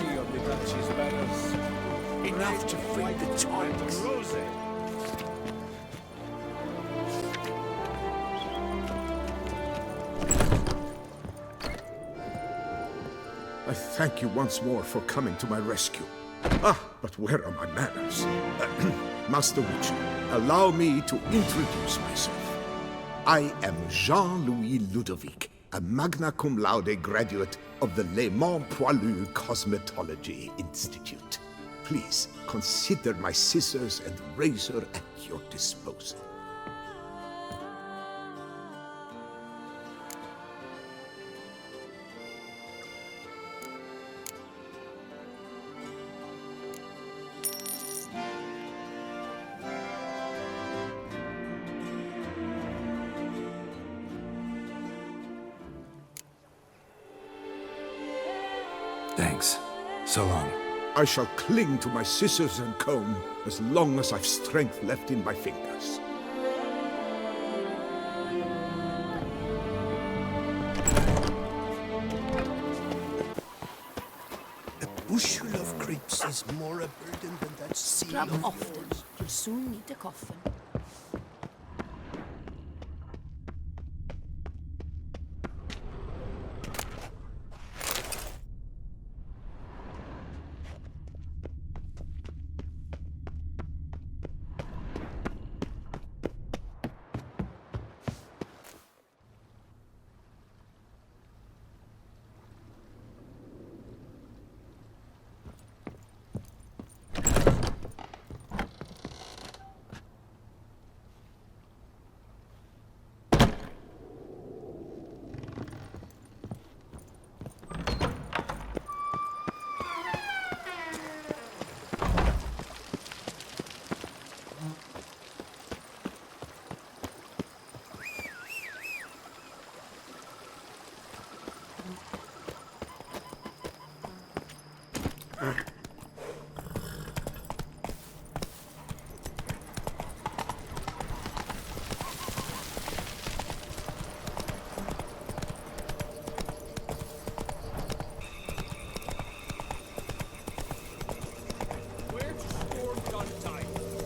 see on the Duchy's banners. Enough to free the Tonks. I thank you once more for coming to my rescue. But where are my manners? Master Witcher, allow me to introduce myself. I am Jean-Louis Ludovic, a magna cum laude graduate of the Le Mans Poilu Cosmetology Institute. Please consider my scissors and razor at your disposal. Thanks. So long. I shall cling to my scissors and comb as long as I've strength left in my fingers. A bushel of grapes is more a burden than that sea Scrub of often. yours. You'll soon need a coffin.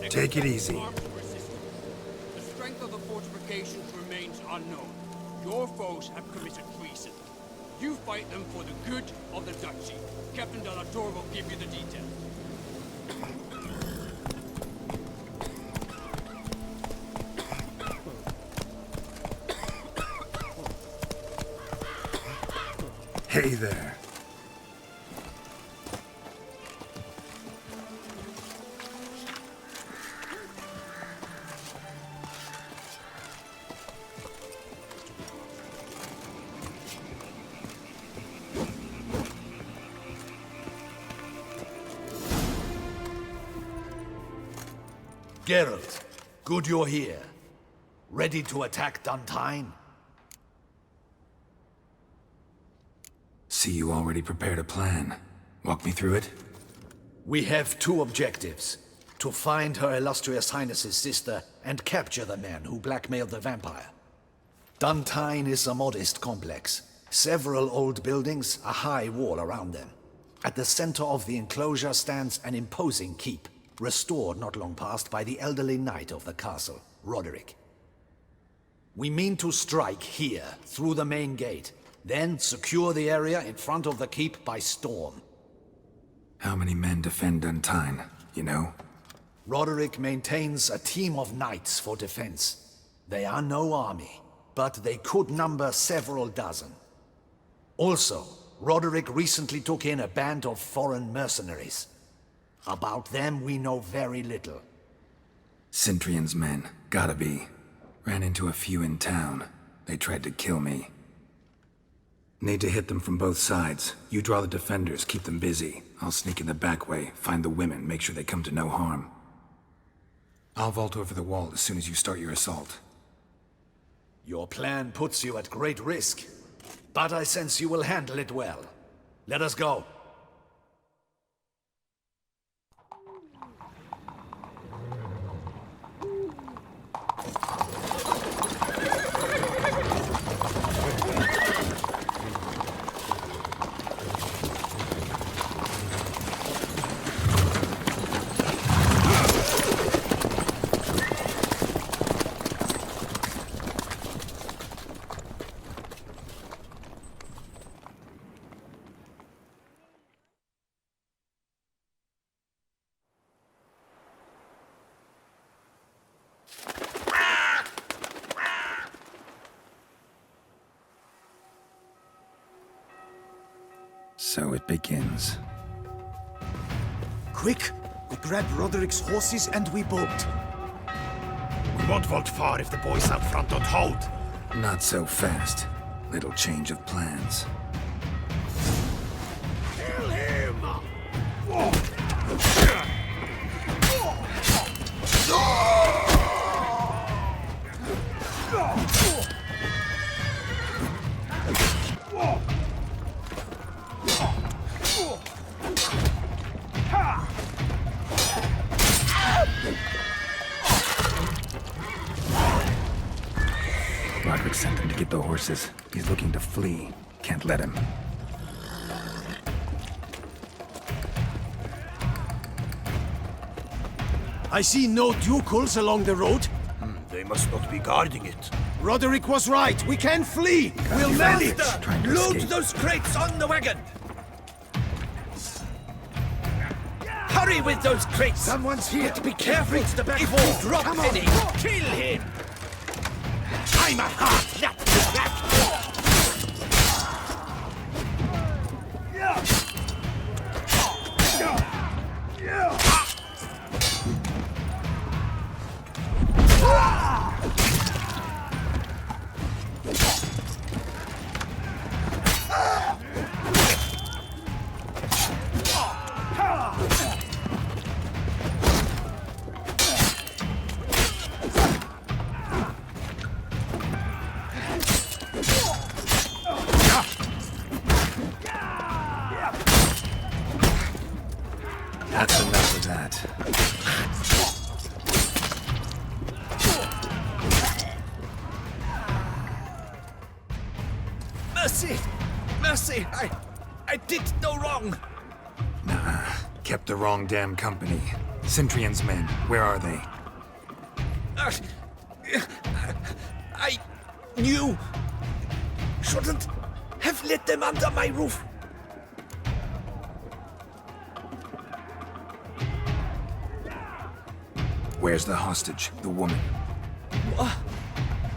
Take it easy. The strength of the fortifications remains unknown. Your foes have committed treason. You fight them for the good of the Duchy. Captain de la Torre will give you the details. Hey there. Geralt, good you're here. Ready to attack Duntine? See, you already prepared a plan. Walk me through it. We have two objectives. To find Her Illustrious Highness's sister and capture the man who blackmailed the vampire. Duntine is a modest complex. Several old buildings, a high wall around them. At the center of the enclosure stands an imposing keep, restored not long past by the elderly knight of the castle, Roderick. We mean to strike here, through the main gate, then secure the area in front of the keep by storm. How many men defend Duntine, you know? Roderick maintains a team of knights for defense. They are no army, but they could number several dozen. Also, Roderick recently took in a band of foreign mercenaries. About them we know very little. Cintrian's men, gotta be. Ran into a few in town. They tried to kill me. Need to hit them from both sides. You draw the defenders, keep them busy. I'll sneak in the back way, find the women, make sure they come to no harm. I'll vault over the wall as soon as you start your assault. Your plan puts you at great risk, but I sense you will handle it well. Let us go. So it begins. Quick! We grab Roderick's horses and we bolt. We won't vault far if the boys out front don't hold. Not so fast. Little change of plans. Kill him! Roderick sent him to get the horses. He's looking to flee. Can't let him. I see no ducals along the road. They must not be guarding it. Roderick was right. We can flee. We'll manage. Trying to Load escape. those crates on the wagon! Hurry with those crates! Someone's here. Be careful! It's the back If wall. we drop Come on. any, kill him! I'm a half nut to back. That's enough of that. Mercy! Mercy! I did no wrong! Kept the wrong damn company. Centrion's men, where are they? I knew... shouldn't have let them under my roof. Where's the hostage, the woman?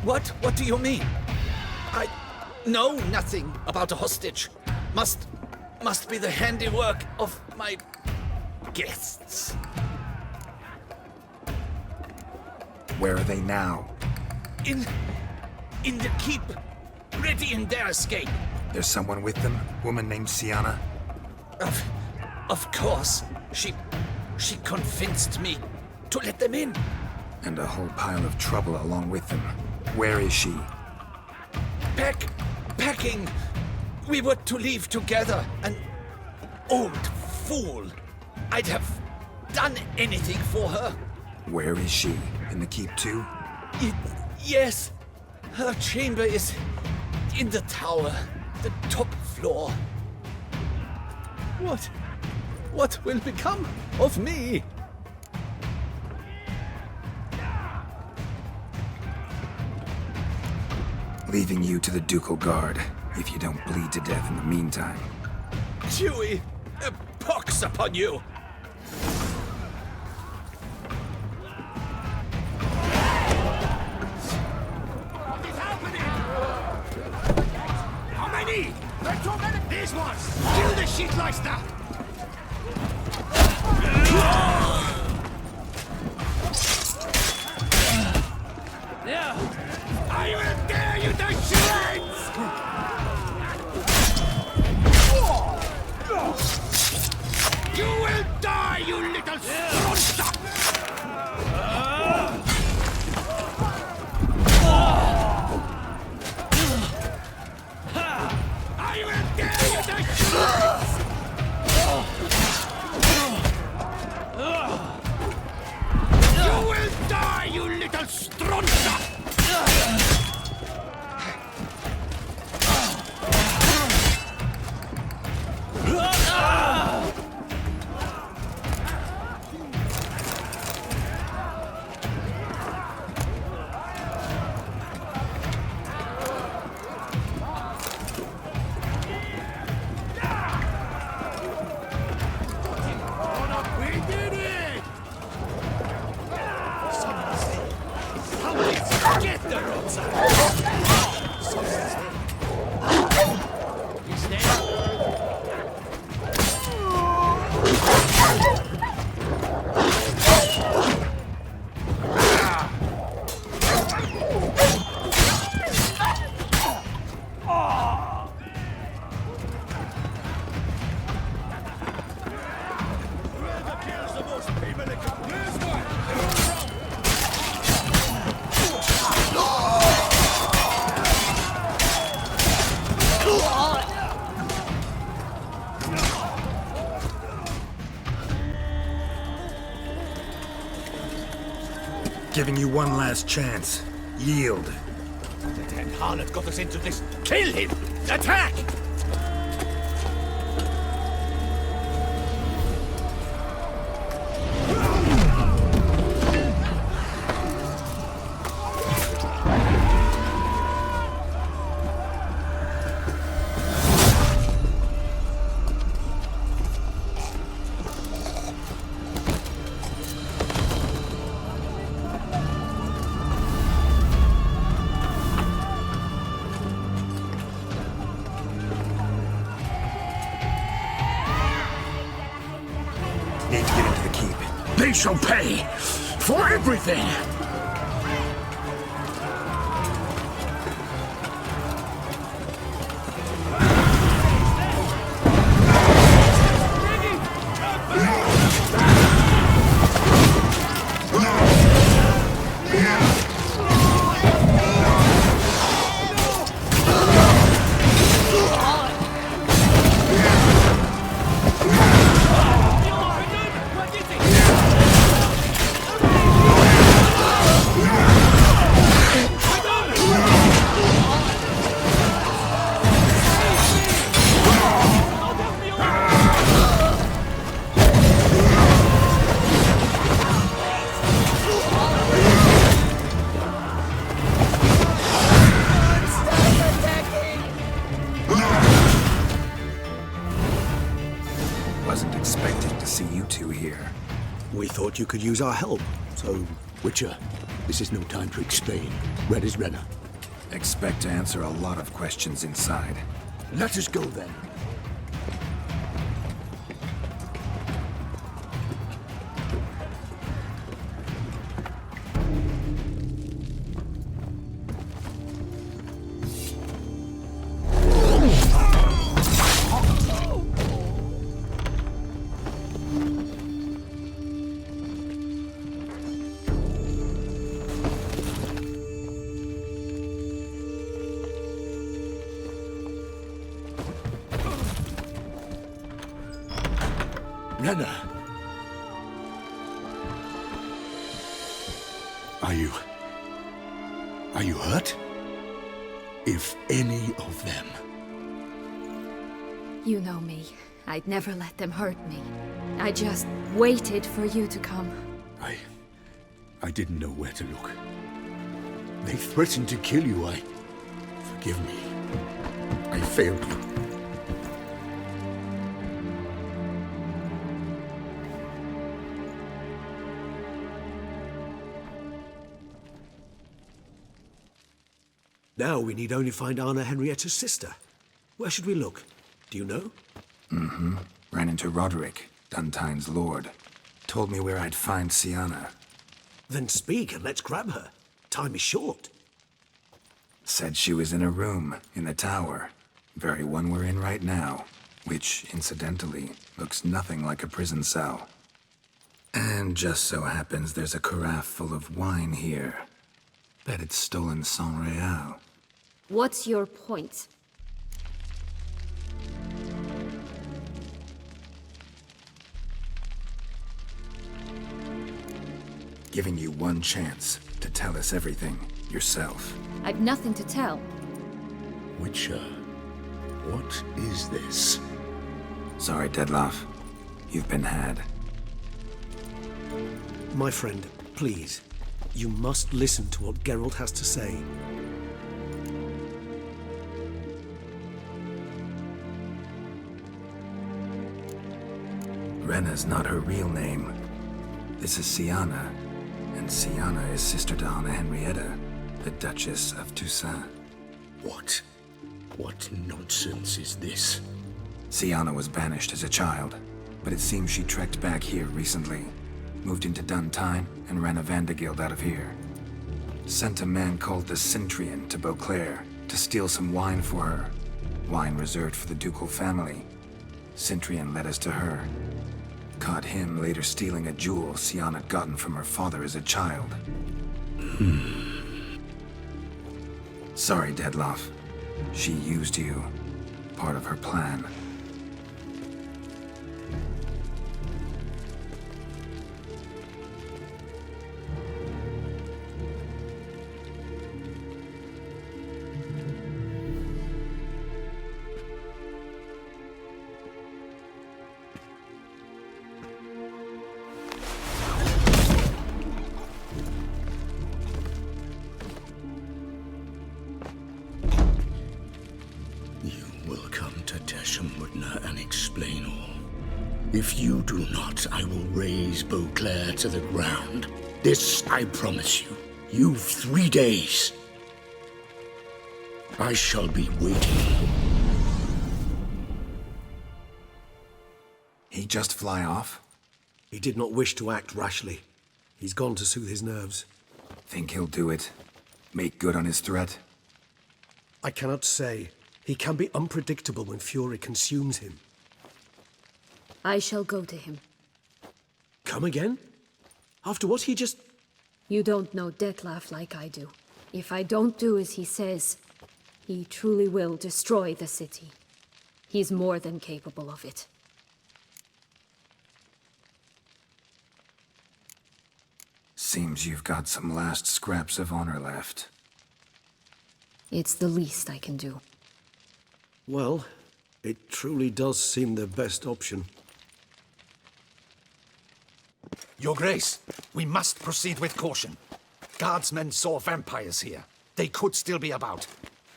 What? What do you mean? I know nothing about a hostage. Must be the handiwork of my guests. Where are they now? In the keep, ready in their escape. There's someone with them? Woman named Sienna? Of course, she convinced me to let them in. And a whole pile of trouble along with them. Where is she? Packing. We were to leave together. An old fool. I'd have done anything for her. Where is she? In the keep too? Yes. Her chamber is in the tower, the top floor. What will become of me? Leaving you to the ducal guard, if you don't bleed to death in the meantime. Dewey, a pox upon you! What is happening? How many? There are too many. These ones! Kill the shitleister! I will tear you to shreds! You will die, you little stronza! I will tear you to shreds! You will die, you little stronza! Giving you one last chance. Yield. The damn harlot got us into this. Kill him! Attack! Need to get into the keep. They shall pay for everything! Wasn't expecting to see you two here. We thought you could use our help, so... Witcher, this is no time to explain. Red is Renner. Expect to answer a lot of questions inside. Let us go then. Renner! Are you hurt? If any of them... You know me. I'd never let them hurt me. I just waited for you to come. I didn't know where to look. They threatened to kill you. Forgive me. I failed you. Now we need only find Anna Henrietta's sister. Where should we look? Do you know? Ran into Roderick, Duntine's lord. Told me where I'd find Sienna. Then speak and let's grab her. Time is short. Said she was in a room in the tower. Very one we're in right now. Which, incidentally, looks nothing like a prison cell. And just so happens there's a carafe full of wine here. Bet it's stolen San Real. What's your point? Giving you one chance to tell us everything yourself. I've nothing to tell. Witcher, what is this? Sorry, Deadloff. You've been had. My friend, please. You must listen to what Geralt has to say. Renna's not her real name. This is Sienna, and Sienna is sister to Anna Henrietta, the Duchess of Toussaint. What nonsense is this? Sienna was banished as a child, but it seems she trekked back here recently. Moved into Duntine and ran a Vandergild out of here. Sent a man called the Centurion to Beauclair to steal some wine for her. Wine reserved for the ducal family. Centurion led us to her. Caught him later stealing a jewel Sienna had gotten from her father as a child. Sorry, Deadloff. She used you. Part of her plan. If you do not, I will raze Beauclair to the ground. This I promise you. You've 3 days. I shall be waiting. He just fly off? He did not wish to act rashly. He's gone to soothe his nerves. Think he'll do it? Make good on his threat? I cannot say. He can be unpredictable when fury consumes him. I shall go to him. Come again? After what he just... You don't know Detlef like I do. If I don't do as he says, he truly will destroy the city. He's more than capable of it. Seems you've got some last scraps of honor left. It's the least I can do. Well, it truly does seem the best option. Your Grace, we must proceed with caution. Guardsmen saw vampires here. They could still be about.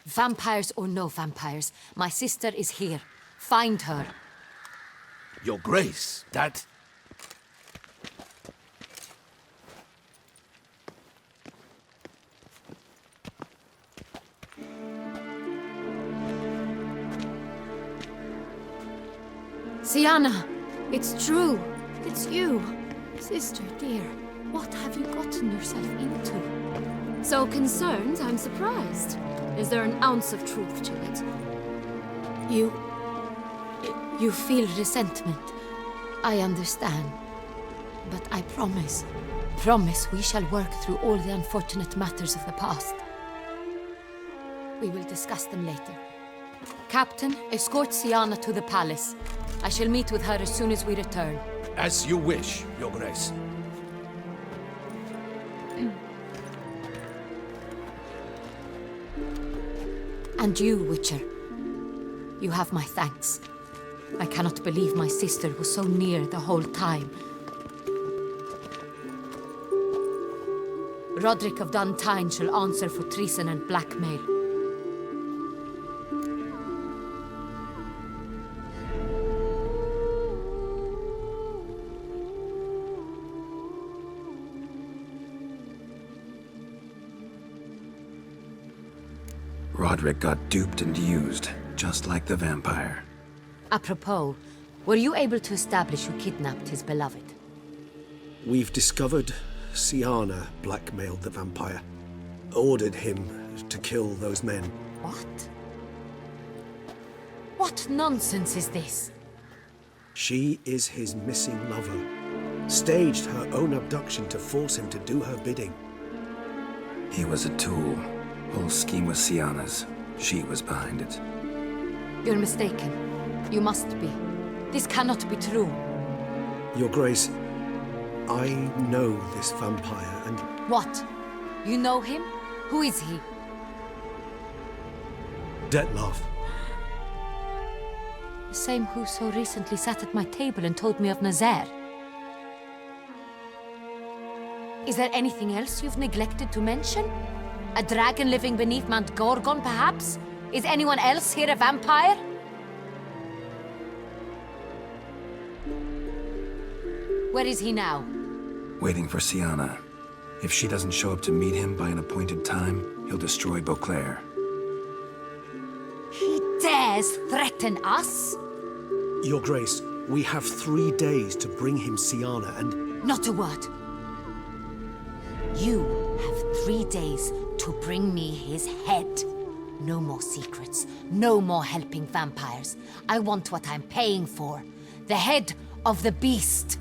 Vampires or no vampires, my sister is here. Find her. Your Grace, that... Sienna! It's true! It's you! Sister, dear, what have you gotten yourself into? So concerned, I'm surprised. Is there an ounce of truth to it? You feel resentment. I understand. But I promise we shall work through all the unfortunate matters of the past. We will discuss them later. Captain, escort Sienna to the palace. I shall meet with her as soon as we return. As you wish, Your Grace. And you, Witcher. You have my thanks. I cannot believe my sister was so near the whole time. Roderick of Duntine shall answer for treason and blackmail. Roderick got duped and used, just like the vampire. Apropos, were you able to establish who kidnapped his beloved? We've discovered Sienna blackmailed the vampire. Ordered him to kill those men. What? What nonsense is this? She is his missing lover. Staged her own abduction to force him to do her bidding. He was a tool. Whole scheme was Sienna's. She was behind it. You're mistaken. You must be. This cannot be true. Your Grace, I know this vampire and... What? You know him? Who is he? Detlef. The same who so recently sat at my table and told me of Nazaire. Is there anything else you've neglected to mention? A dragon living beneath Mount Gorgon, perhaps? Is anyone else here a vampire? Where is he now? Waiting for Sienna. If she doesn't show up to meet him by an appointed time, he'll destroy Beauclair. He dares threaten us? Your Grace, we have 3 days to bring him Sienna and... Not a word. You have 3 days to bring me his head. No more secrets. No more helping vampires. I want what I'm paying for. The head of the beast.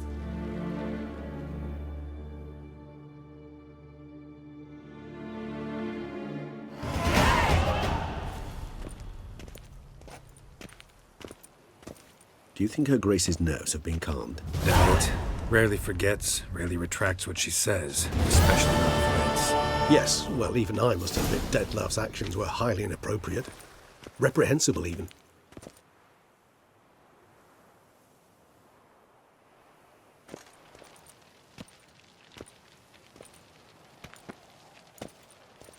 Do you think Her Grace's nerves have been calmed? Doubt it. Rarely forgets, rarely retracts what she says, especially on threats. Yes, well, even I must admit Detlef's actions were highly inappropriate. Reprehensible, even.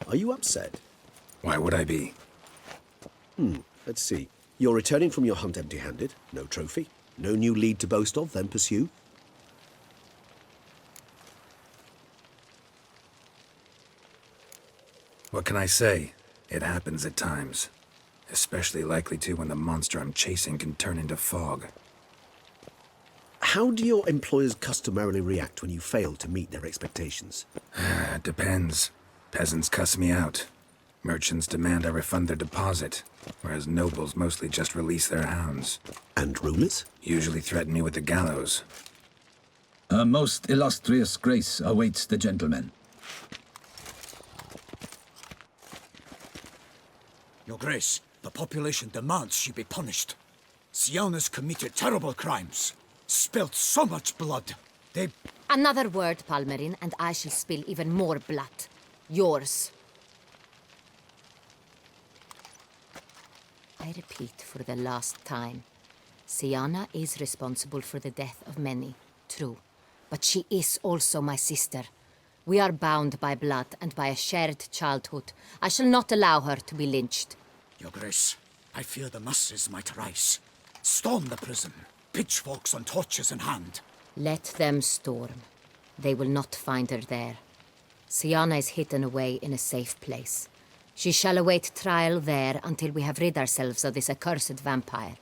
Are you upset? Why would I be? Let's see. You're returning from your hunt empty-handed, no trophy. No new lead to boast of, then pursue? What can I say? It happens at times. Especially likely to when the monster I'm chasing can turn into fog. How do your employers customarily react when you fail to meet their expectations? It depends. Peasants cuss me out. Merchants demand I refund their deposit, whereas nobles mostly just release their hounds. And rulers? Usually threaten me with the gallows. A most illustrious grace awaits the gentleman. Your Grace, the population demands she be punished. Siana's committed terrible crimes. Spilt so much blood. They... Another word, Palmerin, and I shall spill even more blood. Yours. I repeat for the last time. Siana is responsible for the death of many, true. But she is also my sister. We are bound by blood and by a shared childhood. I shall not allow her to be lynched. Your Grace, I fear the masses might rise. Storm the prison, pitchforks and torches in hand. Let them storm. They will not find her there. Siana is hidden away in a safe place. She shall await trial there until we have rid ourselves of this accursed vampire.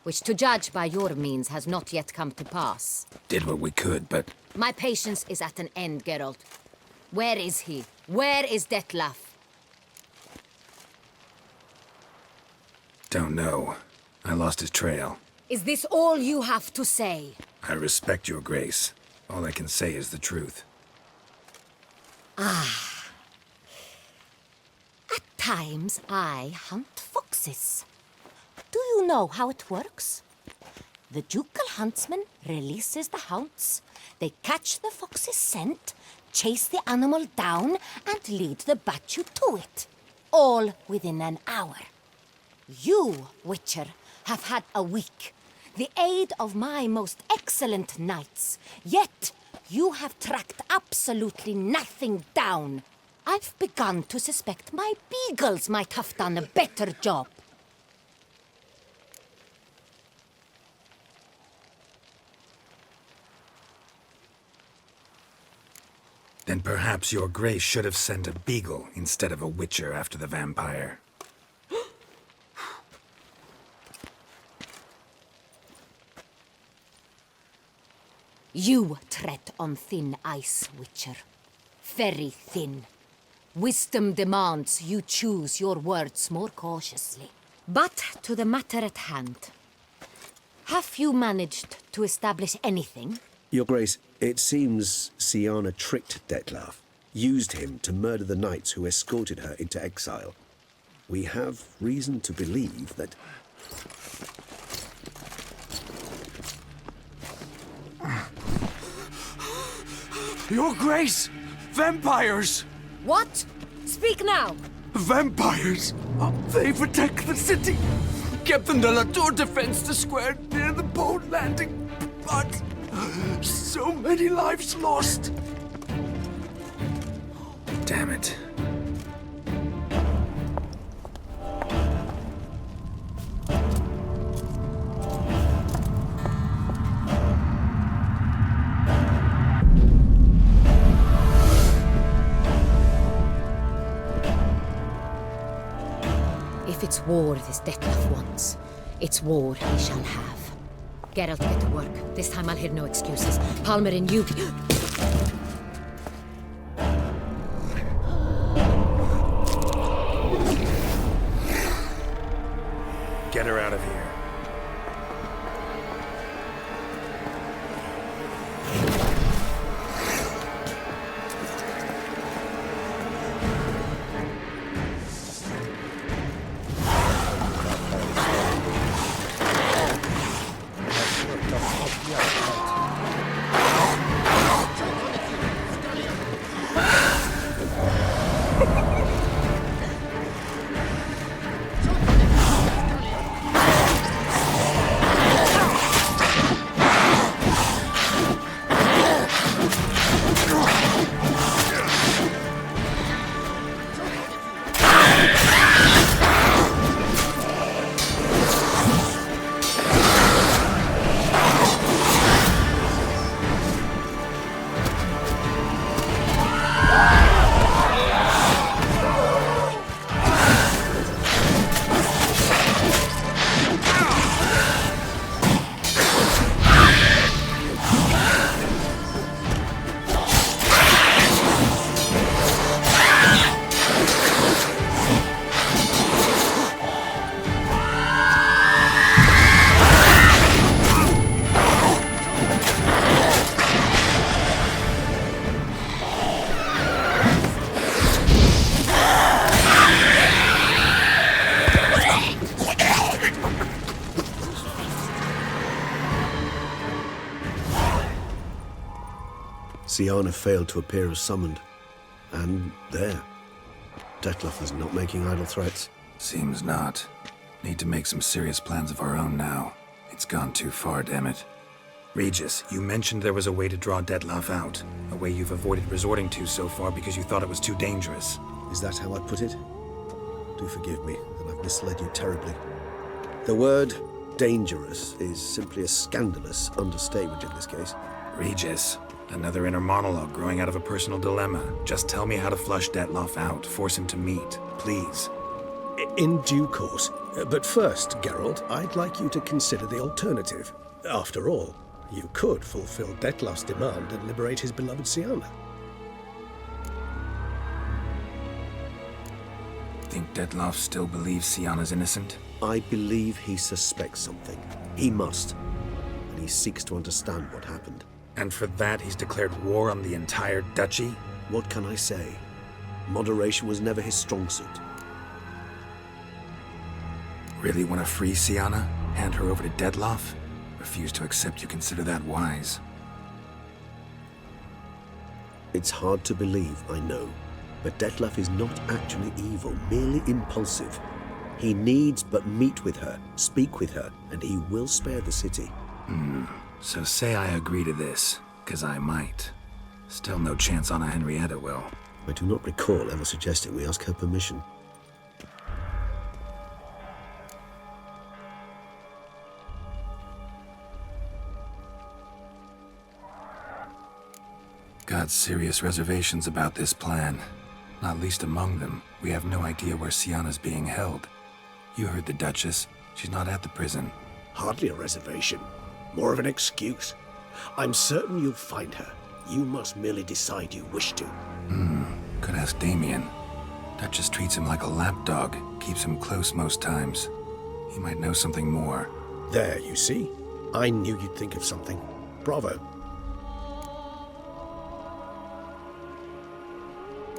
Which, to judge by your means, has not yet come to pass. Did what we could, but... My patience is at an end, Geralt. Where is he? Where is Detlef? Don't know. I lost his trail. Is this all you have to say? I respect your grace. All I can say is the truth. Ah. At times, I hunt foxes. Do you know how it works? The ducal huntsman releases the hounds. They catch the fox's scent, chase the animal down, and lead the Batu to it. All within an hour. You, Witcher, have had a week. The aid of my most excellent knights. Yet, you have tracked absolutely nothing down. I've begun to suspect my beagles might have done a better job. Then perhaps your grace should have sent a beagle instead of a witcher after the vampire. You tread on thin ice, Witcher. Very thin. Wisdom demands you choose your words more cautiously. But to the matter at hand. Have you managed to establish anything? Your Grace, it seems Siana tricked Detlef, used him to murder the knights who escorted her into exile. We have reason to believe that... Your Grace! Vampires! What? Speak now! Vampires! They protect the city! Captain de la Tour defends the square near the boat landing, but so many lives lost! Damn it. If it's war this Detlef wants, it's war he shall have. Geralt, get to work. This time I'll hear no excuses. Palmerin, you... Get her out of here. Siana failed to appear as summoned. And there. Detlef is not making idle threats. Seems not. Need to make some serious plans of our own now. It's gone too far, damn it. Regis, you mentioned there was a way to draw Detlef out. A way you've avoided resorting to so far because you thought it was too dangerous. Is that how I put it? Do forgive me that I've misled you terribly. The word dangerous is simply a scandalous understatement in this case. Regis, another inner monologue growing out of a personal dilemma. Just tell me how to flush Detlef out, force him to meet, please. In due course. But first, Geralt, I'd like you to consider the alternative. After all, you could fulfill Detlef's demand and liberate his beloved Siana. Think Detlef still believes Siana's innocent? I believe he suspects something. He must. And he seeks to understand what happened. And for that, he's declared war on the entire duchy? What can I say? Moderation was never his strong suit. Really want to free Siana? Hand her over to Detlef? Refuse to accept you consider that wise. It's hard to believe, I know. But Detlef is not actually evil, merely impulsive. He needs but meet with her, speak with her, and he will spare the city. So say I agree to this, 'cause I might. Still no chance Anna Henrietta will. I do not recall ever suggesting we ask her permission. Got serious reservations about this plan. Not least among them, we have no idea where Siana's being held. You heard the Duchess. She's not at the prison. Hardly a reservation. More of an excuse. I'm certain you'll find her. You must merely decide you wish to. Could ask Damien. Duchess treats him like a lapdog, keeps him close most times. He might know something more. There, you see? I knew you'd think of something. Bravo.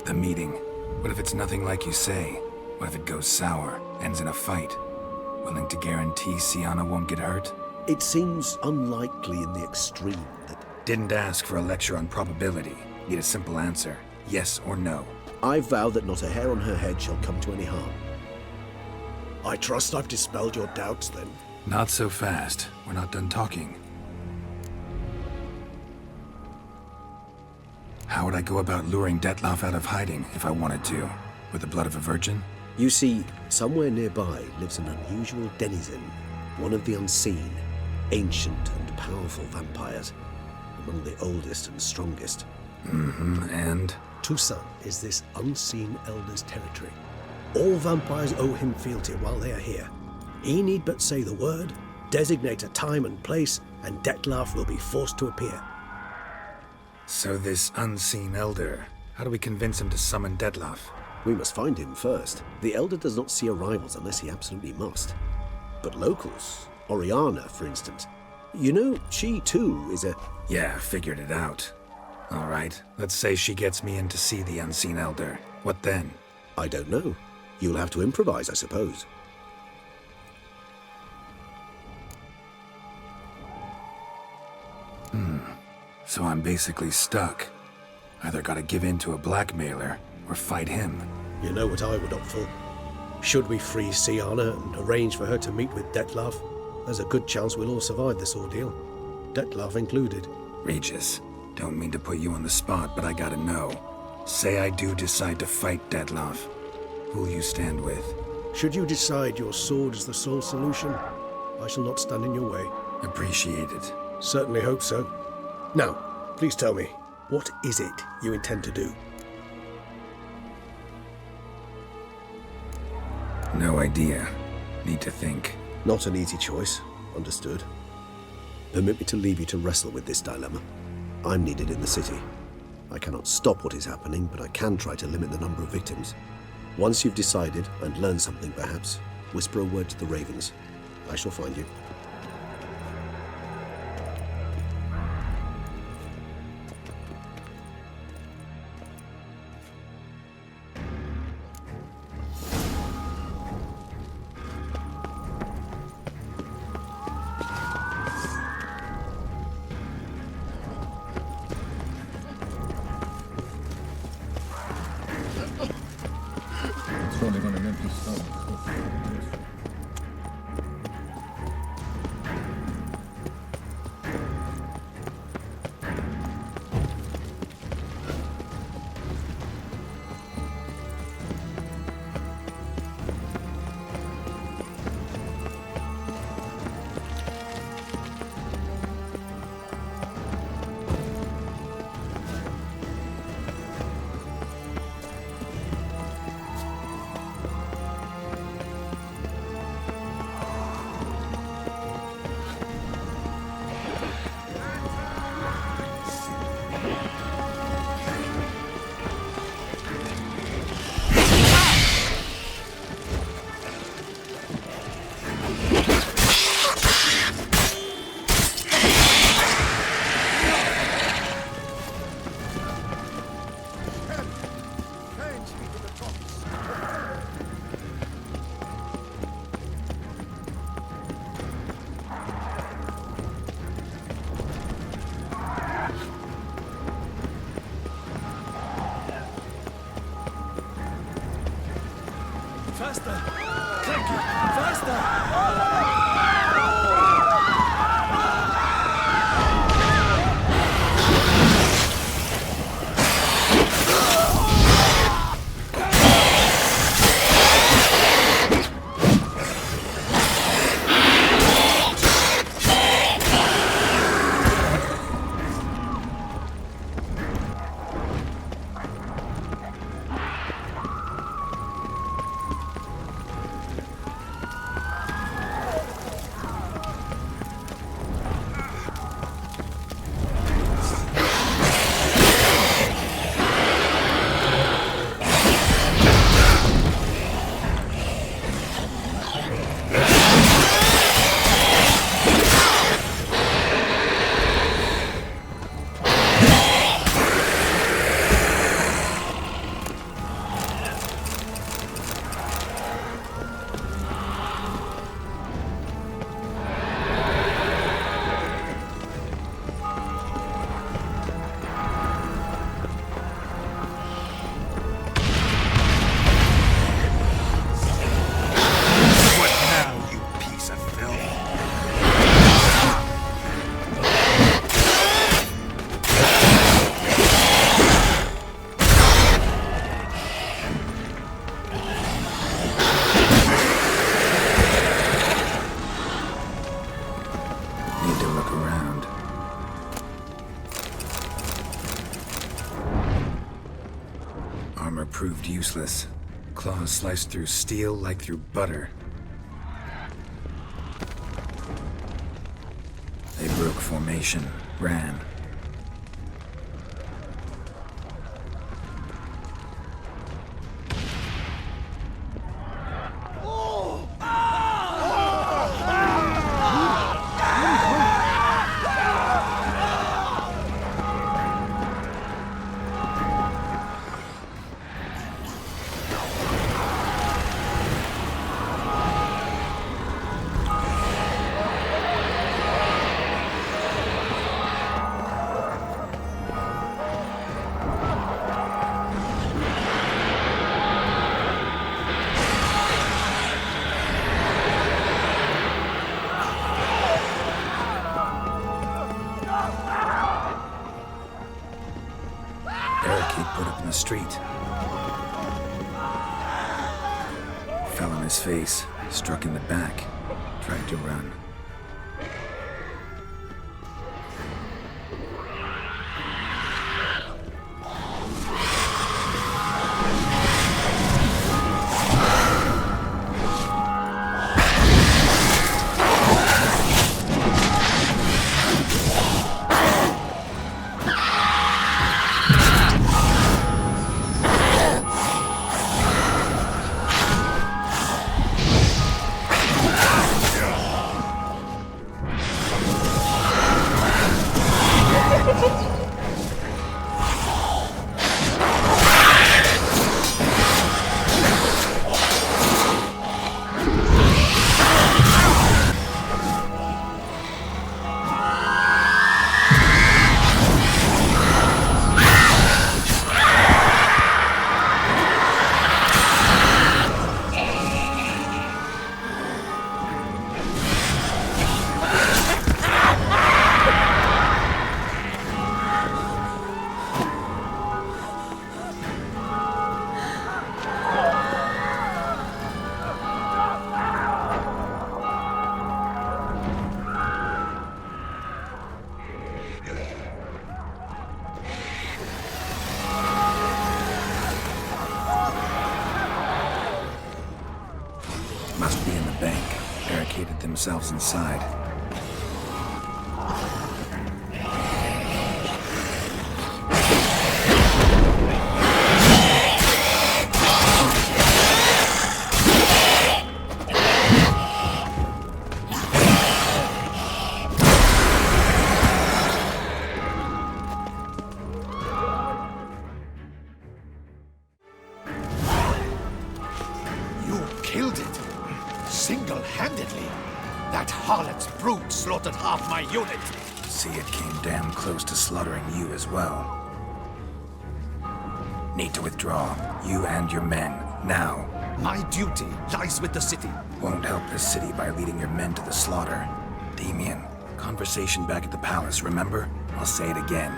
The meeting. What if it's nothing like you say? What if it goes sour, ends in a fight? Willing to guarantee Siana won't get hurt? It seems unlikely in the extreme that... Didn't ask for a lecture on probability. Need a simple answer. Yes or no. I vow that not a hair on her head shall come to any harm. I trust I've dispelled your doubts, then. Not so fast. We're not done talking. How would I go about luring Detlef out of hiding if I wanted to? With the blood of a virgin? You see, somewhere nearby lives an unusual denizen, one of the unseen, ancient and powerful vampires, among the oldest and strongest. And? Toussaint is this unseen elder's territory. All vampires owe him fealty while they are here. He need but say the word, designate a time and place, and Detlef will be forced to appear. So this unseen elder, how do we convince him to summon Detlef? We must find him first. The elder does not see arrivals unless he absolutely must. But locals, Oriana, for instance, you know, she too is a... Yeah, figured it out. All right, let's say she gets me in to see the unseen elder. What then? I don't know. You'll have to improvise, I suppose. So I'm basically stuck. Either gotta give in to a blackmailer, or fight him. You know what I would opt for. Should we free Siana and arrange for her to meet with Detlef, there's a good chance we'll all survive this ordeal. Detlef included. Regis, don't mean to put you on the spot, but I gotta know. Say I do decide to fight Detlef. Who'll you stand with? Should you decide your sword is the sole solution, I shall not stand in your way. Appreciate it. Certainly hope so. Now, please tell me, what is it you intend to do? No idea. Need to think. Not an easy choice. Understood. Permit me to leave you to wrestle with this dilemma. I'm needed in the city. I cannot stop what is happening, but I can try to limit the number of victims. Once you've decided, and learned something perhaps, whisper a word to the ravens. I shall find you. proved useless. Claws sliced through steel like through butter. They broke formation, ran. Put up in the street. Fell on his face, struck in the back, tried to run. Must be in the bank. Barricaded themselves inside. You killed it! Single-handedly! That harlot's brute slaughtered half my unit! See, it came damn close to slaughtering you as well. Need to withdraw. You and your men. Now. My duty lies with the city. Won't help the city by leading your men to the slaughter. Damien, conversation back at the palace, remember? I'll say it again.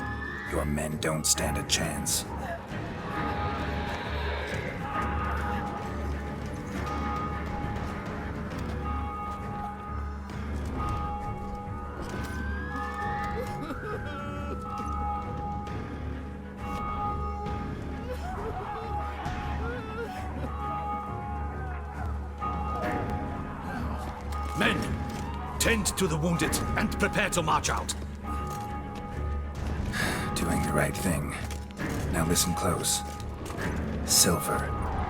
Your men don't stand a chance. Men, tend to the wounded and prepare to march out. Doing the right thing. Now listen close. Silver.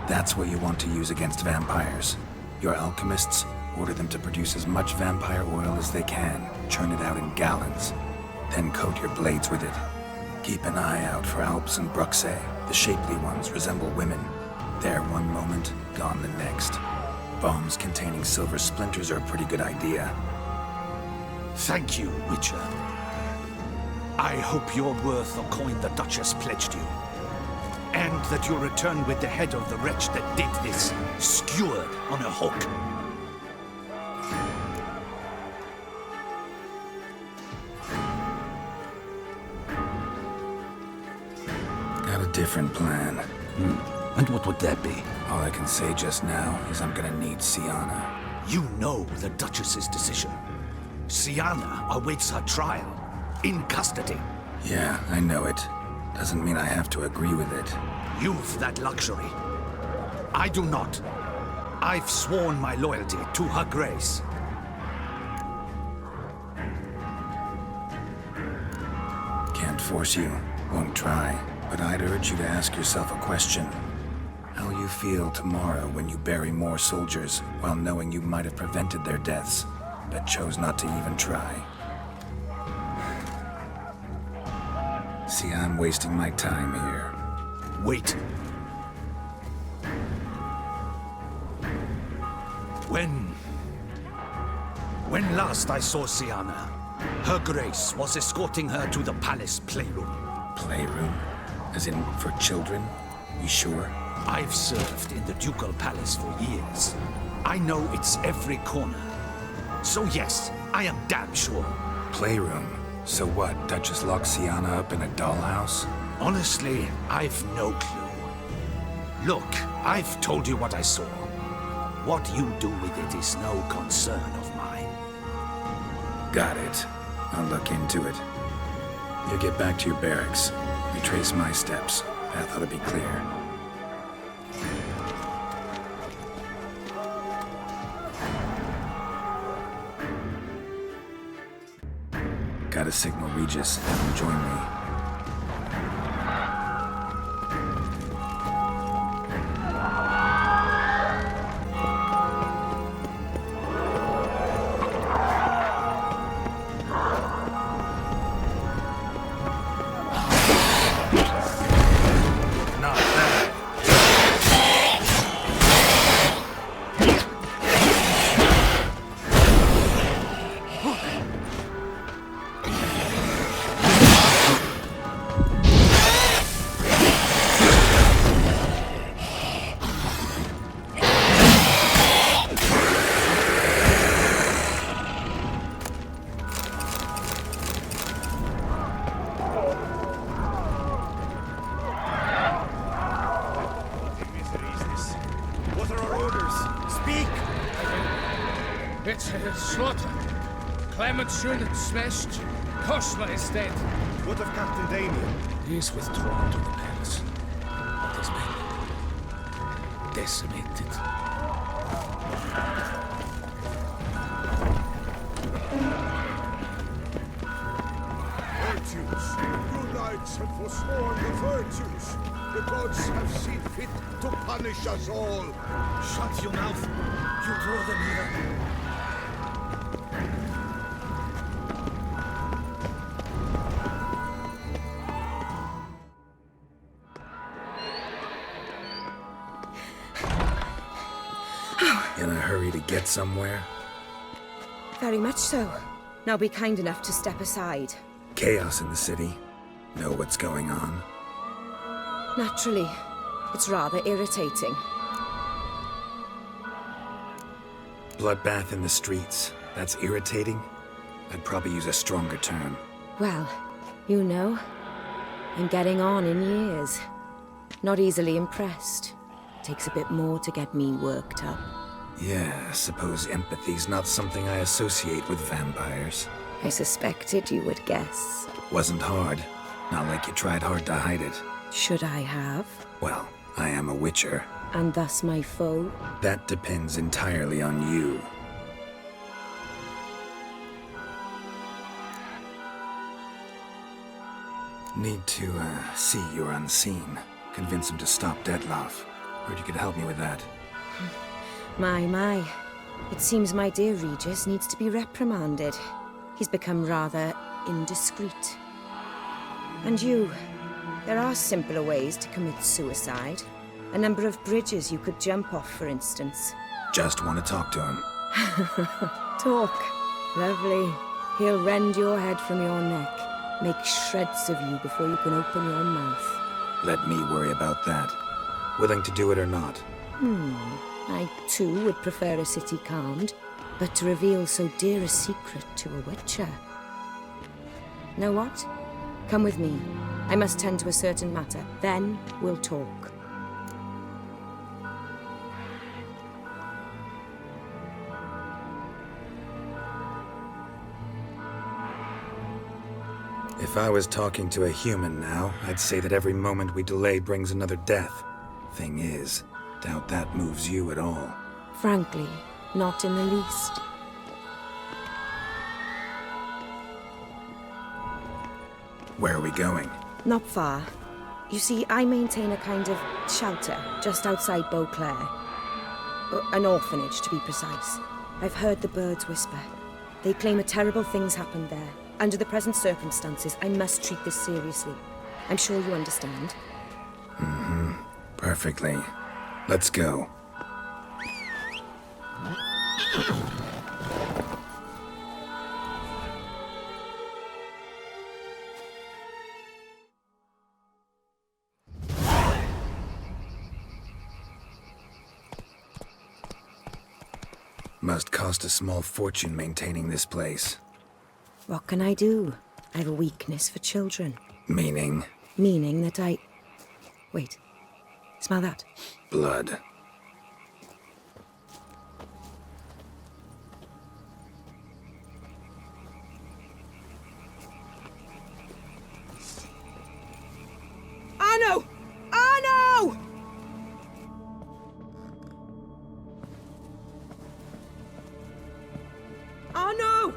That's what you want to use against vampires. Your alchemists, order them to produce as much vampire oil as they can. Churn it out in gallons. Then coat your blades with it. Keep an eye out for Alps and Bruxae. The shapely ones resemble women. There one moment, gone the next. Bombs containing silver splinters are a pretty good idea. Thank you, Witcher. I hope you're worth the coin the Duchess pledged you. And that you'll return with the head of the wretch that did this, skewered on a hook. Got a different plan. And what would that be? All I can say just now is I'm gonna need Sienna. You know the Duchess's decision. Sienna awaits her trial, in custody. Yeah, I know it. Doesn't mean I have to agree with it. You've that luxury. I do not. I've sworn my loyalty to Her Grace. Can't force you, won't try, but I'd urge you to ask yourself a question. How you feel tomorrow when you bury more soldiers while knowing you might have prevented their deaths, but chose not to even try. See, I'm wasting my time here. Wait. When last I saw Siana, Her Grace was escorting her to the palace playroom. Playroom? As in for children? You sure? I've served in the ducal palace for years. I know its every corner. So yes, I am damn sure. Playroom? So what, Duchess locks Siana up in a dollhouse? Honestly, I've no clue. Look, I've told you what I saw. What you do with it is no concern of mine. Got it. I'll look into it. You get back to your barracks. Retrace my steps. Path ought to be clear. Gotta signal Regis. Have him join me. It's a slaughter. Clement's unit smashed. Kosma is dead. What of Captain Damien? He's withdrawn to the palace. But his men decimated. Virtues, you knights have forsworn the virtues. The gods have seen fit to punish us all. Shut your mouth. You draw them here. In a hurry to get somewhere? Very much so. Now be kind enough to step aside. Chaos in the city. Know what's going on? Naturally. It's rather irritating. Bloodbath in the streets. That's irritating? I'd probably use a stronger term. Well, you know, I'm getting on in years. Not easily impressed. Takes a bit more to get me worked up. Yeah, suppose empathy's not something I associate with vampires. I suspected you would guess. Wasn't hard. Not like you tried hard to hide it. Should I have? Well, I am a witcher. And thus my foe? That depends entirely on you. Need to, see you're unseen. Convince him to stop Detloff. Heard you could help me with that. My. It seems my dear Regis needs to be reprimanded. He's become rather indiscreet. And you, there are simpler ways to commit suicide. A number of bridges you could jump off, for instance. Just want to talk to him. Talk. Lovely. He'll rend your head from your neck. Make shreds of you before you can open your mouth. Let me worry about that. Willing to do it or not? I, too, would prefer a city calmed, but to reveal so dear a secret to a witcher. Know what? Come with me. I must tend to a certain matter. Then we'll talk. If If I was talking to a human now, I'd say that every moment we delay brings another death. Thing is, doubt that moves you at all. Frankly, not in the least. Where are we going? Not far. You see, I maintain a kind of shelter just outside Beauclair. An orphanage, to be precise. I've heard the birds whisper. They claim a terrible thing's happened there. Under the present circumstances, I must treat this seriously. I'm sure you understand. Mm-hmm. Perfectly. Let's go. Must cost a small fortune maintaining this place. What can I do? I have a weakness for children. Meaning? Meaning that I... Wait. Smell that? Blood. Arno! Arno! Arno!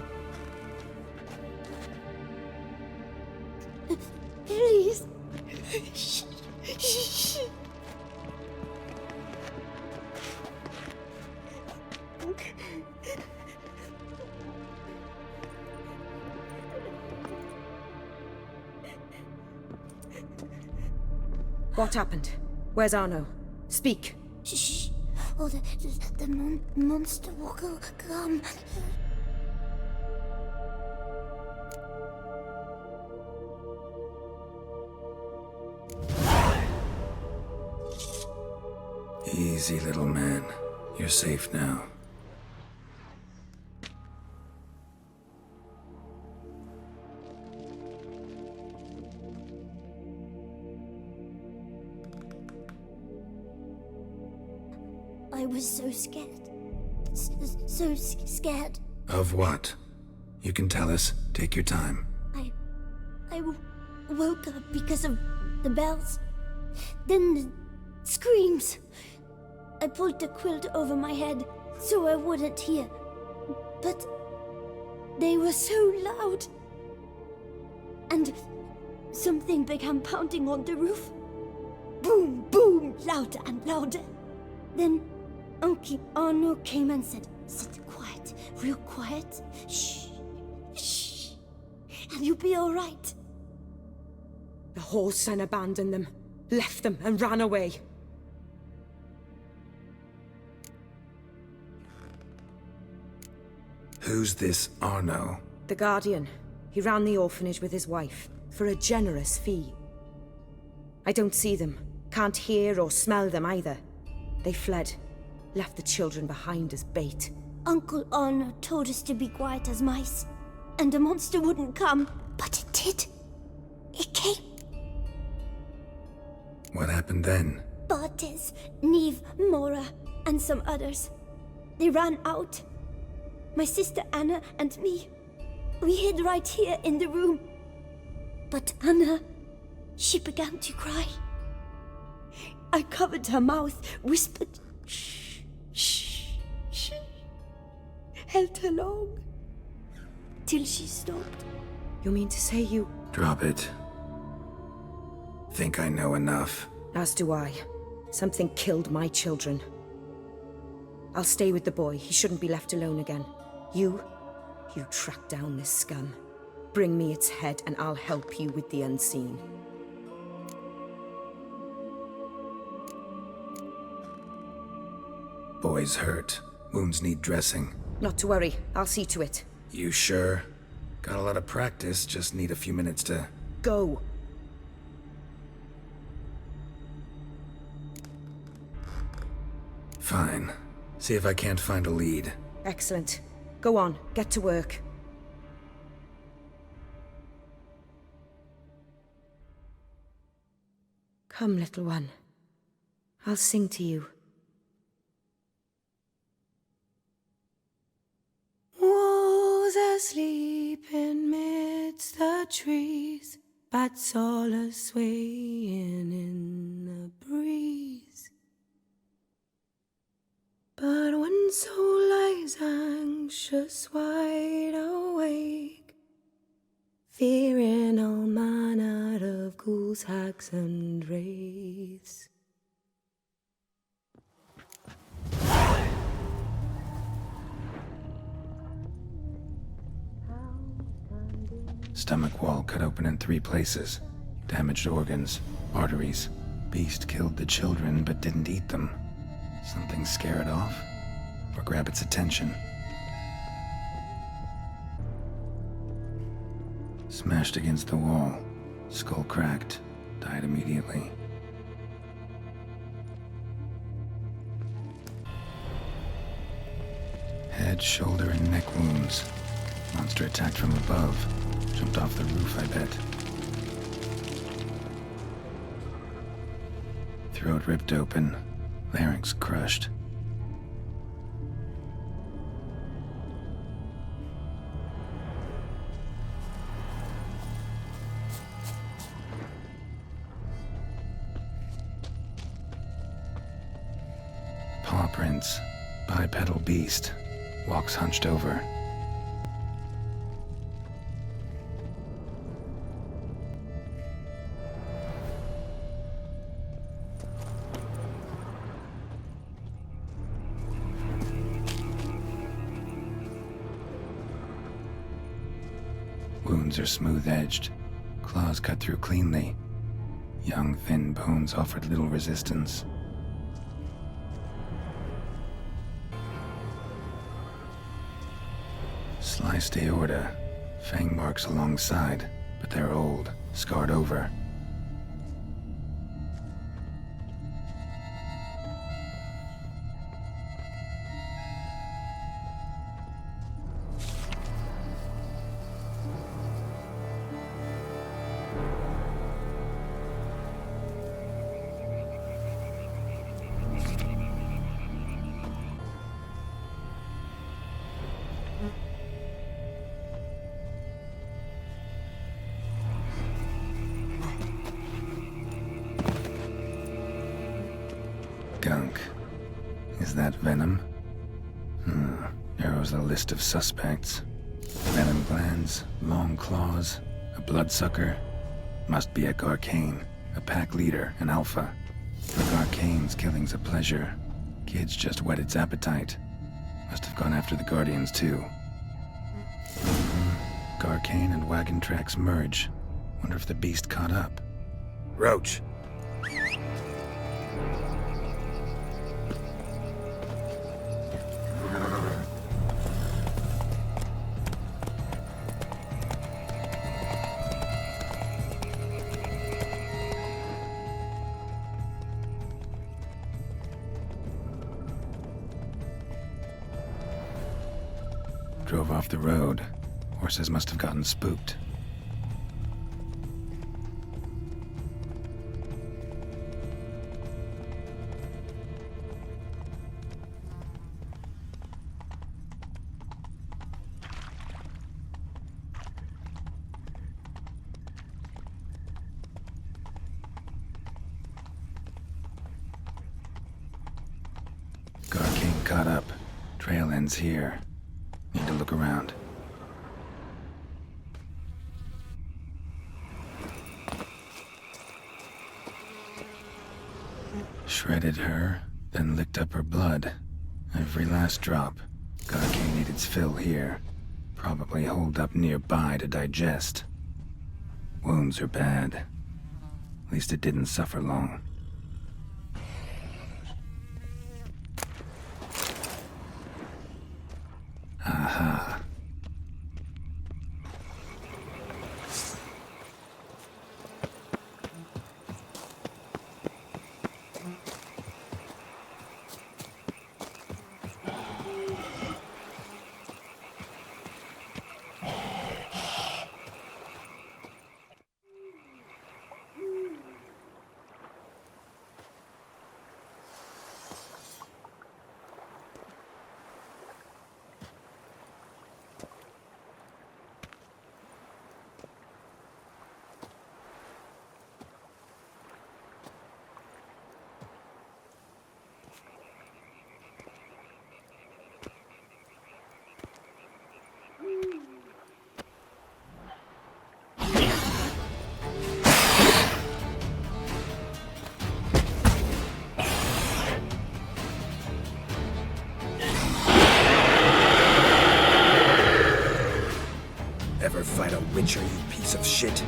Please. What happened? Where's Arno? Speak. Shh. Oh, the monster will come. Easy, little man. You're safe now. I was so scared. So scared. Of what? You can tell us. Take your time. I woke up because of the bells. Then the screams. I pulled the quilt over my head so I wouldn't hear. But they were so loud. And something began pounding on the roof. Boom, boom, louder and louder. Then Uncle Arno came and said, "Sit quiet, real quiet. Shh, shh, and you'll be all right." The whole son abandoned them, left them and ran away. Who's this Arno? The Guardian. He ran the orphanage with his wife, for a generous fee. I don't see them, can't hear or smell them either. They fled, left the children behind as bait. Uncle Arno told us to be quiet as mice, and the monster wouldn't come, but it did. It came. What happened then? Bartes, Neve, Mora, and some others. They ran out. My sister Anna and me. We hid right here in the room. But Anna, she began to cry. I covered her mouth, whispered, "Shh, shh, shh." Held her long, till she stopped. You mean to say you... Drop it. Think I know enough. As do I. Something killed my children. I'll stay with the boy. He shouldn't be left alone again. You track down this scum. Bring me its head and I'll help you with the unseen. Boy's hurt. Wounds need dressing. Not to worry. I'll see to it. You sure? Got a lot of practice, just need a few minutes to... Go. Fine. See if I can't find a lead. Excellent. Go on, get to work. Come, little one. I'll sing to you. Woes asleep in mid amidst the trees, bats all a-swaying in the breeze. But one soul lies anxious, wide awake, fearing all manner of ghouls, hags, and wraiths. Stomach wall cut open in 3 places. Damaged organs, arteries. Beast killed the children but didn't eat them. Something scare it off? Or grab its attention? Smashed against the wall. Skull cracked. Died immediately. Head, shoulder, and neck wounds. Monster attacked from above. Jumped off the roof, I bet. Throat ripped open. Larynx crushed. Paw prints. Bipedal beast. Walks hunched over. Wounds are smooth-edged. Claws cut through cleanly. Young, thin bones offered little resistance. Sliced aorta. Fang marks alongside, but they're old, scarred over. Gunk. Is that venom? Narrows the list of suspects. Venom glands, long claws, a bloodsucker. Must be a Garcane, a pack leader, an alpha. For Garcane's killing's a pleasure. Kid's just whet its appetite. Must have gone after the Guardians too. Garcane and wagon tracks merge. Wonder if the beast caught up. Roach. Drove off the road. Horses must have gotten spooked. Garcane caught up. Trail ends here. Need to look around. Shredded her, then licked up her blood. Every last drop. Garcane ate its fill here. Probably holed up nearby to digest. Wounds are bad. At least it didn't suffer long. Aha. Witcher, you piece of shit.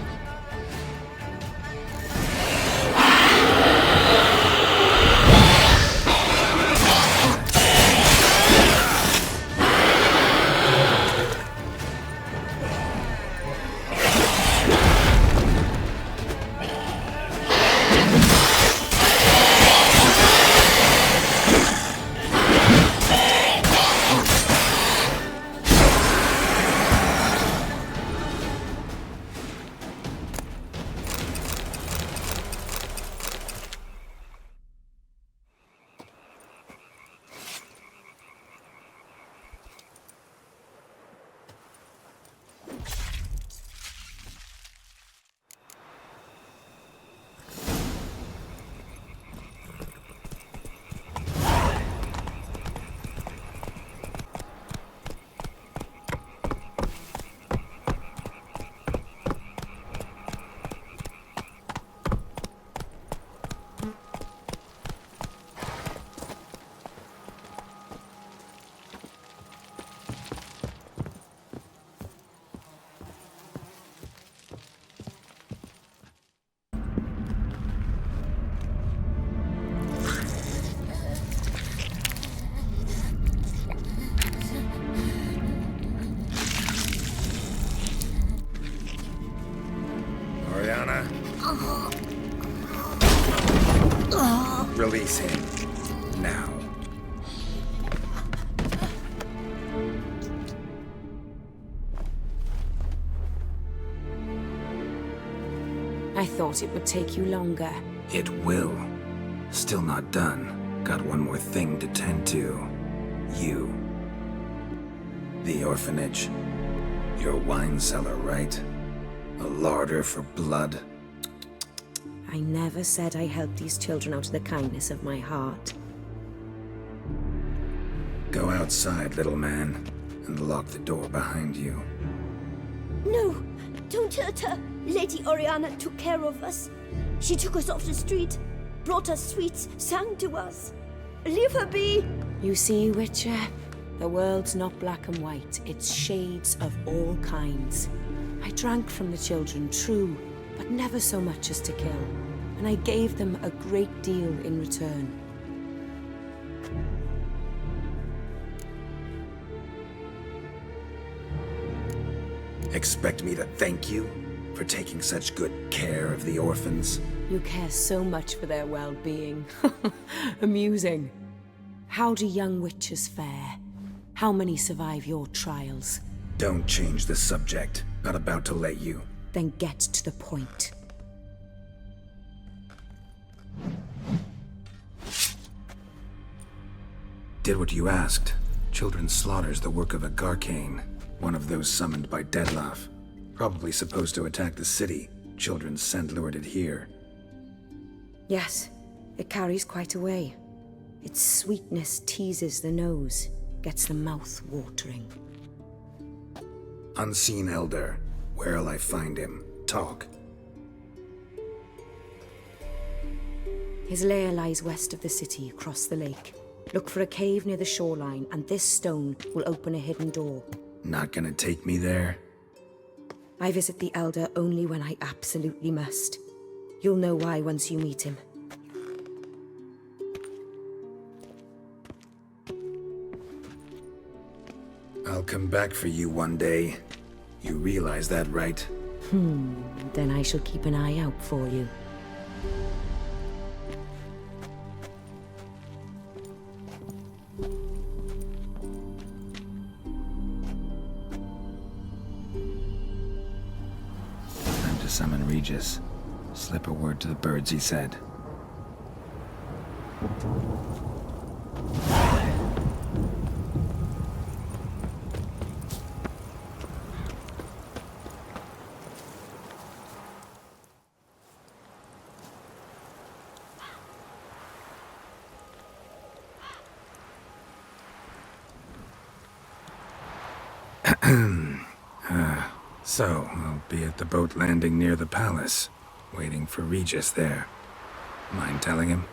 Release him. Now. I thought it would take you longer. It will. Still not done. Got one more thing to tend to. You. The orphanage. Your wine cellar, right? A larder for blood. I never said I helped these children out of the kindness of my heart. Go outside, little man, and lock the door behind you. No, don't hurt her. Lady Oriana took care of us. She took us off the street, brought us sweets, sang to us. Leave her be. You see, Witcher, the world's not black and white. It's shades of all kinds. I drank from the children, true, but never so much as to kill. And I gave them a great deal in return. Expect me to thank you for taking such good care of the orphans? You care so much for their well-being. Amusing. How do young witches fare? How many survive your trials? Don't change the subject. Not about to let you. Then get to the point. Did what you asked. Children's slaughter's the work of a Garcane, one of those summoned by Dettlaff. Probably supposed to attack the city. Children's scent lured it here. Yes, it carries quite a way. Its sweetness teases the nose, gets the mouth watering. Unseen Elder. Where'll I find him? Talk. His lair lies west of the city, across the lake. Look for a cave near the shoreline, and this stone will open a hidden door. Not gonna take me there? I visit the Elder only when I absolutely must. You'll know why once you meet him. I'll come back for you one day. You realize that, right? Then I shall keep an eye out for you. Time to summon Regis. Slip a word to the birds, he said. So, I'll be at the boat landing near the palace, waiting for Regis there. Mind telling him?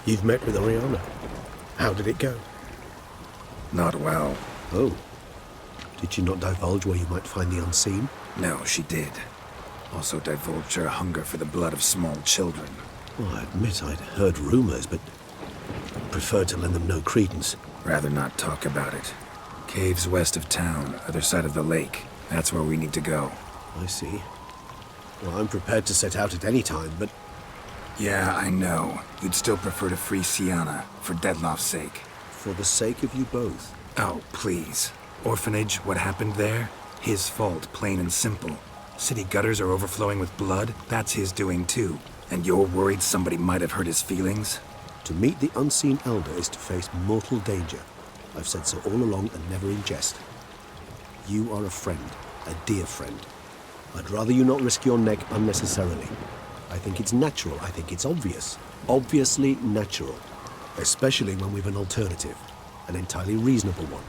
You've met with Oriana. How did it go? Not well. Oh. Did she not divulge where you might find the unseen? No, she did. Also divulged her hunger for the blood of small children. Well, I admit I'd heard rumors, but preferred to lend them no credence. Rather not talk about it. Caves west of town, other side of the lake. That's where we need to go. I see. Well, I'm prepared to set out at any time, but... Yeah, I know. You'd still prefer to free Sienna, for Dettloff's sake. For the sake of you both. Oh, please. Orphanage, what happened there? His fault, plain and simple. City gutters are overflowing with blood, that's his doing too. And you're worried somebody might have hurt his feelings? To meet the unseen elder is to face mortal danger. I've said so all along and never in jest. You are a friend, a dear friend. I'd rather you not risk your neck unnecessarily. I think it's natural, I think it's obvious. Obviously natural. Especially when we've an alternative. An entirely reasonable one.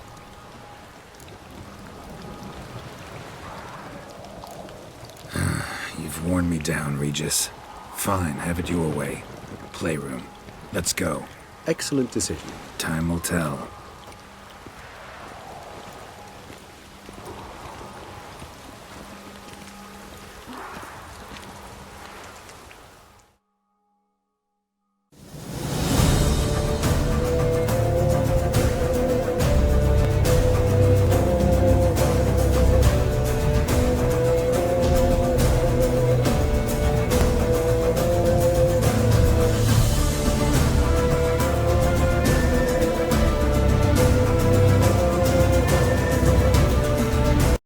You've worn me down, Regis. Fine, have it your way. Playroom. Let's go. Excellent decision. Time will tell.